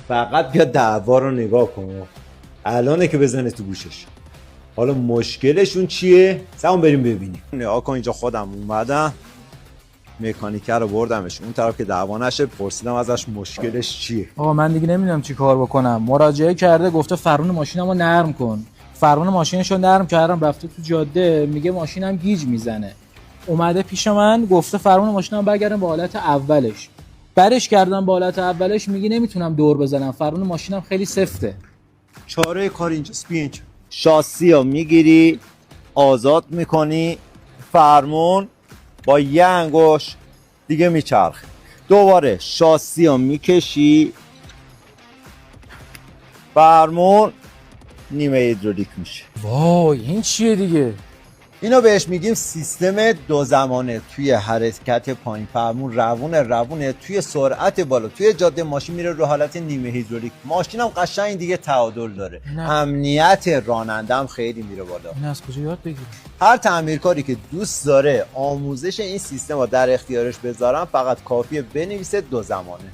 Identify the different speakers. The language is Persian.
Speaker 1: فقط بیا دعوا رو نگاه کن، الانه که بزنه تو گوشش. حالا مشکلشون چیه؟ سمون بریم ببینیم. نگاه کن اینجا خودم اومدم مکانیکه رو بردمش اون طرف که دعوا نشه، پرسیدم ازش مشکلش چیه.
Speaker 2: آقا من دیگه نمیدونم چی کار بکنم. مراجعه کرده گفته فرمون ماشینمو نرم کن. فرمون ماشینشو نرم کردم، رفته تو جاده میگه ماشینم گیج میزنه. اومده پیش من گفته فرمون ماشینم برگردم به حالت اولش. برش کردم به حالت اولش، میگه نمیتونم دور بزنم، فرمون ماشینم خیلی سفته.
Speaker 1: چاره کار اینجاست. بیا اینجا. شاسی رو میگیری آزاد میکنی، فرمون با یه انگوش دیگه میچرخ، دوباره شاسی رو میکشی، فرمون نیمه هیدرولیک میشه.
Speaker 2: وای این چیه دیگه؟
Speaker 1: اینو بهش میگیم سیستم دو زمانه. توی حرکت پایین فرمون روونه، توی سرعت بالا توی جاده ماشین میره رو حالت نیمه هیدرولیک. ماشینم قشنگ دیگه تعادل داره. امنیت راننده هم خیلی میره بالا.
Speaker 2: این از کجا یاد بگیری؟
Speaker 1: هر تعمیرکاری که دوست داره آموزش این سیستم رو در اختیارش بذارم، فقط کافیه بنویسه دو زمانه.